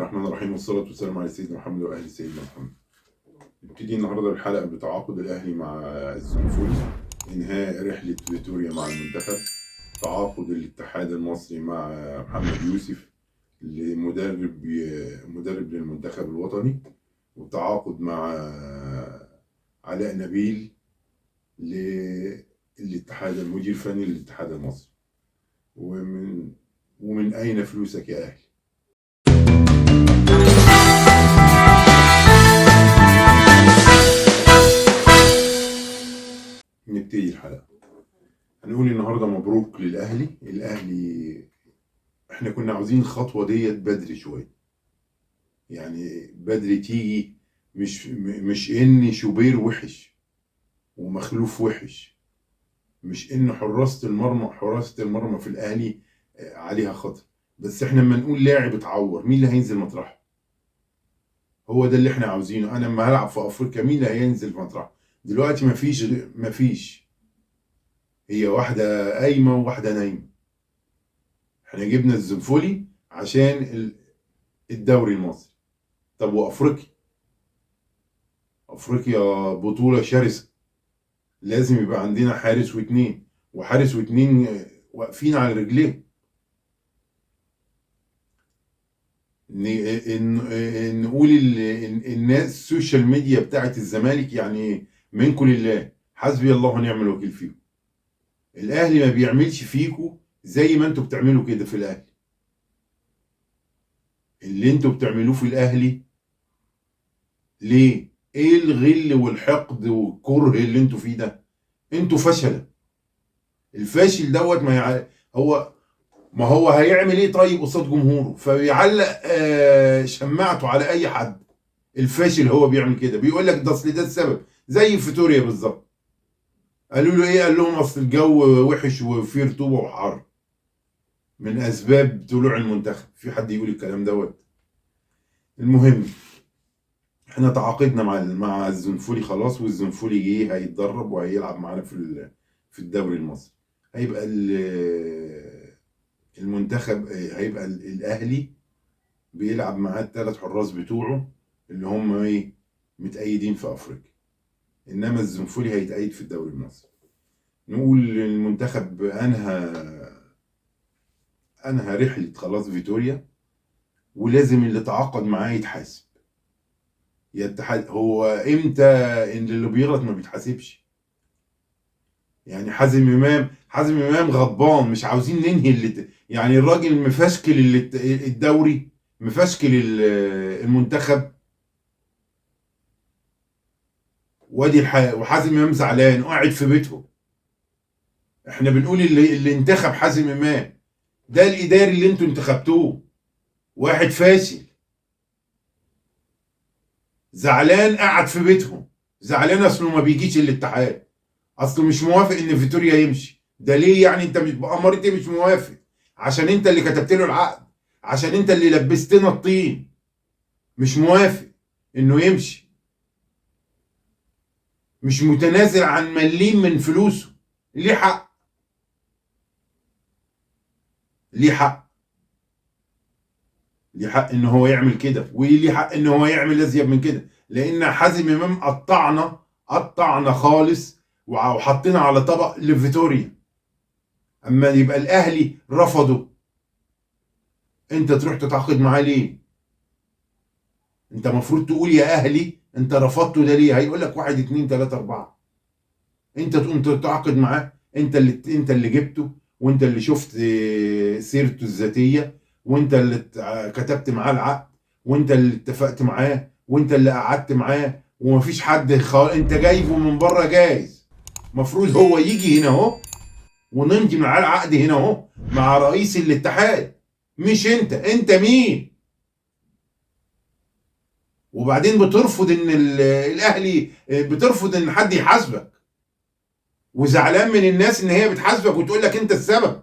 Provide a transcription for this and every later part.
الرحمن الرحيم والصلاة والسلام على سيدنا محمد وأهل سيدنا محمد. نبتدي النهارده الحلقة بتعاقد الأهلي مع الزنفولي، إنهاء رحلة فيتوريا مع المنتخب، تعاقد الاتحاد المصري مع محمد يوسف مدرب للمنتخب الوطني، وتعاقد مع علاء نبيل للاتحاد المدير الفني للاتحاد المصري. ومن أين فلوسك يا أهلي؟ نبتدي الحلقة. هنقول النهارده مبروك للأهلي. الأهلي احنا كنا عاوزين الخطوة ديت بدري شوية، يعني بدري تيجي، مش ان شوبير وحش ومخلوف وحش، مش ان حراسة المرمى في الأهلي عليها خطر، بس احنا لما نقول لاعب اتعور مين اللي هينزل مطرحه؟ هو ده اللي احنا عاوزينه. انا لما هلعب في افريقيا مين اللي هينزل مطرحه؟ دلوقتي مفيش، هي واحدة قايمة وواحدة نايمة. احنا جبنا الزنفولي عشان الدوري المصري. طب افريقيا بطولة شرسة، لازم يبقى عندنا حارس واتنين واقفين على رجليهم. نقول الناس السوشيال ميديا بتاعت الزمالك يعني منكم لله، حسبي الله ونعم الوكيل فيكم. الاهلي ما بيعملش فيكم زي ما انتوا بتعملوا كده في الاهلي. اللي انتوا بتعملوه في الاهلي ليه؟ ايه الغل والحقد والكره اللي انتوا فيه ده؟ انتوا فشلة. الفاشل دوت ما هو هيعمل ايه طيب قصاد جمهوره؟ فبيعلق شماعته على اي حد. الفاشل هو بيعمل كده، بيقول لك ده اصل ده السبب، زي فيتوريا بالظبط. قالوا له ايه؟ قال لهم اصل الجو وحش وفيه رطوبه وحر من اسباب طلوع المنتخب. في حد يقول الكلام دوت؟ المهم احنا تعاقدنا مع الزنفولي خلاص، والزنفولي جه هيتدرب وهيلعب معانا في الدوري المصري. هيبقى المنتخب، هيبقى الاهلي بيلعب معاه الثلاث حراس بتوعه اللي هم ايه متأيدين في افريقيا، انما الزنفولي هيتأيد في الدوري المصري. نقول المنتخب انهى رحلة خلاص فيتوريا، ولازم اللي تعاقد معاه يتحاسب. هو امتى ان اللي بيغلط ما بيتحاسبش؟ يعني حازم امام غضبان، مش عاوزين ننهي يعني الراجل مفشكل الدوري، مفشكل المنتخب، وحازم امام زعلان وقاعد في بيته. احنا بنقول اللي انتخب حازم امام ده الاداري اللي انتوا انتخبتوه، واحد فاشل زعلان قاعد في بيتهم، زعلان اصله ما بيجيش الاتحاد، اصله مش موافق ان فيتوريا يمشي. ده ليه يعني؟ انت مش بأمارة ايه مش موافق؟ عشان انت اللي كتبت له العقد، عشان انت اللي لبستنا الطين. مش موافق انه يمشي، مش متنازل عن مليم من فلوسه. ليه حق، ليه حق، ليه حق ان هو يعمل كده، وليه حق ان هو يعمل ازيد من كده، لان حازم امام قطعنا خالص وحطينا على طبق لفيتوريا. اما يبقى الاهلي رفضه، انت تروح تتعاقد معاه ليه؟ انت المفروض تقول يا اهلي انت رفضته ده ليه؟ هيقول لك 1 2 3 4. انت تقوم تتعاقد معاه، انت اللي جبته، وانت اللي شفت سيرته الذاتيه، وانت اللي كتبت معاه العقد، وانت اللي اتفقت معاه، وانت اللي قعدت معاه، ومفيش حد انت جايبه من بره جايز. المفروض هو يجي هنا اهو ونمضي معاه العقد هنا اهو مع رئيس الاتحاد، مش انت مين؟ وبعدين بترفض ان الاهلي، بترفض ان حد يحاسبك، وزعلان من الناس ان هي بتحاسبك وتقول لك انت السبب.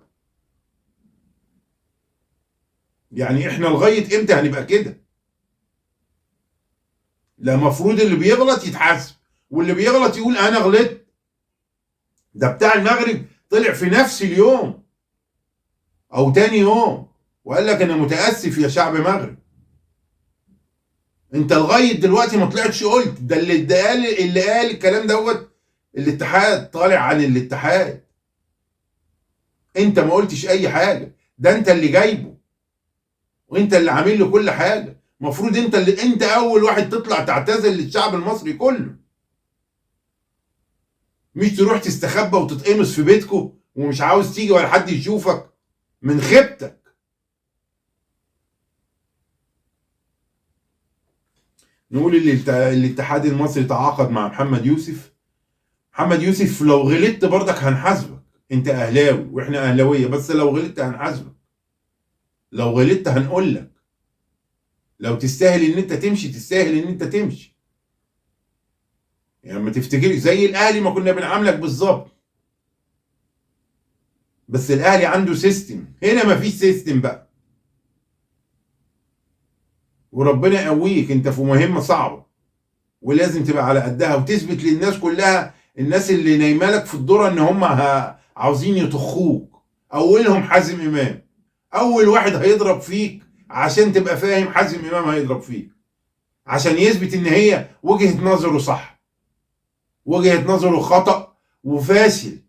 يعني احنا لغايه امتى هنبقى كده؟ لا، المفروض اللي بيغلط يتحاسب، واللي بيغلط يقول انا غلطت. ده بتاع المغرب طلع في نفس اليوم او تاني يوم وقال لك انا متاسف يا شعب مغرب. انت لغايه دلوقتي ما طلعتش قلت ده اللي قال الكلام دوت الاتحاد، طالع عن الاتحاد. انت ما قلتش اي حاجه، ده انت اللي جايبه وانت اللي عامل له كل حاجه. المفروض انت اول واحد تطلع تعتذر للشعب المصري كله، مش تروح تستخبى وتتقمص في بيتكم ومش عاوز تيجي ولا حد يشوفك من خيبتك. نقول الاتحاد المصري تعاقد مع محمد يوسف. محمد يوسف لو غلطت برضك هنحاسبك، انت اهلاوي واحنا اهلاويه، بس لو غلطت هنحاسبك، لو غلطت هنقول لك، لو تستاهل ان انت تمشي تستاهل ان انت تمشي. يعني ما تفتكرش زي الاهلي ما كنا بنعاملك بالظبط، بس الاهلي عنده سيستم، هنا ما فيش سيستم بقى. وربنا يقويك، انت في مهمه صعبه ولازم تبقى على قدها وتثبت للناس كلها، الناس اللي نايمه لك في الذره ان هم عاوزين يطخوك. اولهم حازم امام، اول واحد هيضرب فيك عشان تبقى فاهم، حازم امام هيضرب فيك عشان يثبت ان هي وجهه نظره صح، وجهه نظره خطأ وفاشل.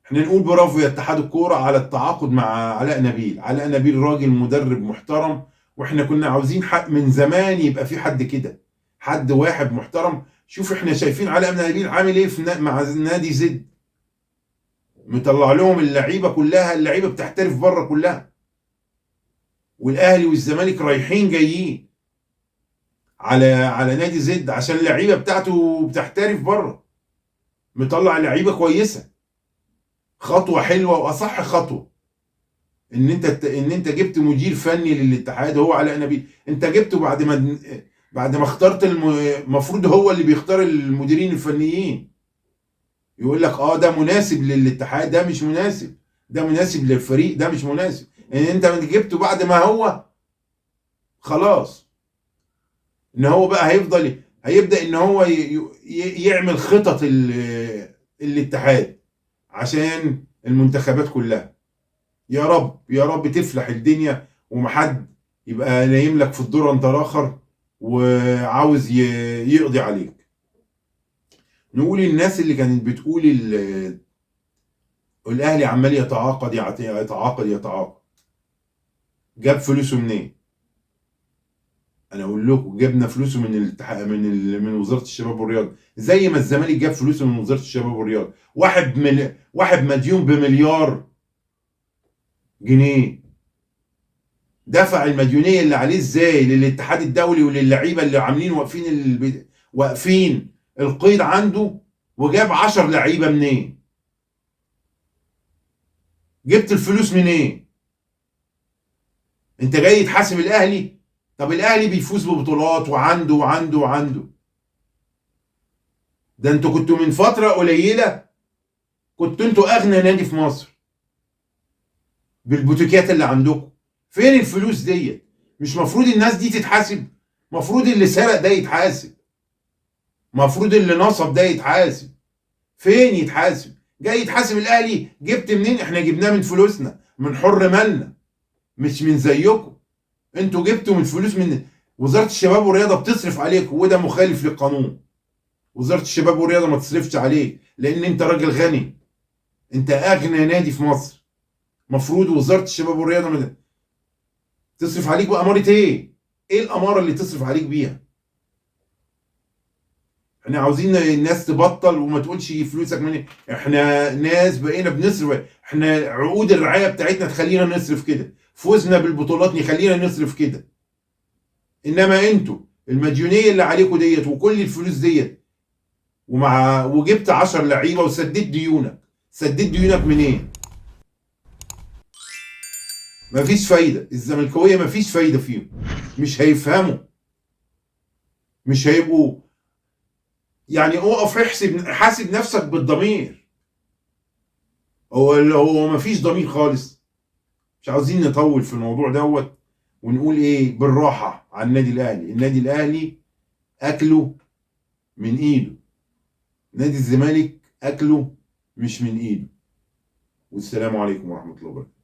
احنا نقول برافو يا اتحاد الكوره على التعاقد مع علاء نبيل. علاء نبيل راجل مدرب محترم، واحنا كنا عاوزين حق من زمان يبقى في حد كده، حد واحد محترم. شوف احنا شايفين علاء نبيل عامل ايه مع نادي زد، مطلع لهم اللعيبه كلها، اللعيبه بتحترف بره كلها، والاهلي والزمالك رايحين جايين على نادي زد عشان اللعيبه بتاعته بتحترف بره، مطلع لعيبه كويسه. خطوه حلوه واصح خطوه ان انت جبت مدير فني للاتحاد هو علاء نبيل. انت جبته بعد ما اخترت المفروض هو اللي بيختار المديرين الفنيين، يقول لك اه ده مناسب للاتحاد، ده مش مناسب، ده مناسب للفريق، ده مش مناسب. ان انت جبته بعد ما هو خلاص، ان هو بقى هيبدأ ان هو يعمل خطط الاتحاد عشان المنتخبات كلها. يا رب يا رب تفلح الدنيا ومحد يبقى نايم لك في الدور انت اخر وعاوز يقضي عليك. نقول الناس اللي كانت بتقول الاهلي عمال يتعاقد يتعاقد، جاب فلوسه منين؟ انا اقول لكم جبنا فلوسه من الاتحاد، من وزاره الشباب والرياضه، زي ما الزمالك جاب فلوسه من وزاره الشباب والرياضه. واحد مديون بمليار جنيه، دفع المديونيه اللي عليه ازاي للاتحاد الدولي وللعيبه اللي عاملين واقفين القيد عنده، وجاب 10 لعيبه منين؟ جبت الفلوس منين؟ انت جاي تحاسب الاهلي؟ طب الاهلي بيفوز ببطولات وعنده. ده انتوا كنتوا من فتره قليله كنتوا انتوا اغنى نادي في مصر بالبوتيكات اللي عندكم. فين الفلوس ديت؟ مش مفروض الناس دي تتحاسب؟ مفروض اللي سرق ده يتحاسب، مفروض اللي نصب ده يتحاسب. فين يتحاسب؟ جاي يتحاسب الاهلي؟ جبت منين؟ احنا جبناه من فلوسنا، من حر مالنا، مش من زيكم. انتوا جبتوا من فلوس من وزاره الشباب والرياضه بتصرف عليك، وده مخالف للقانون. وزاره الشباب والرياضه ما تصرفش عليك لان انت راجل غني، انت اغنى نادي في مصر. مفروض وزاره الشباب والرياضه تصرف عليك بأمارة ايه؟ ايه الأمارة اللي تصرف عليك بيها؟ احنا عاوزين الناس تبطل وما تقولش فلوسك من إيه؟ احنا ناس بقينا بنصرف، احنا عقود الرعاية بتاعتنا تخلينا نصرف كده، فوزنا بالبطولات يخلينا نصرف كده. انما انتوا المديونية اللي عليكم ديت وكل الفلوس ديت، وجبت 10 لعيبة وسددت ديونك. سددت ديونك منين؟ مفيش فايدة. الزملكاوية مفيش فايدة فيهم، مش هيفهموا، مش هيبقوا. يعني اقف حاسب نفسك بالضمير. هو مفيش ضمير خالص. مش عاوزين نطول في الموضوع دوت، ونقول ايه بالراحة على النادي الاهلي. النادي الاهلي اكله من ايده، نادي الزمالك اكله مش من ايده. والسلام عليكم ورحمة الله وبركاته.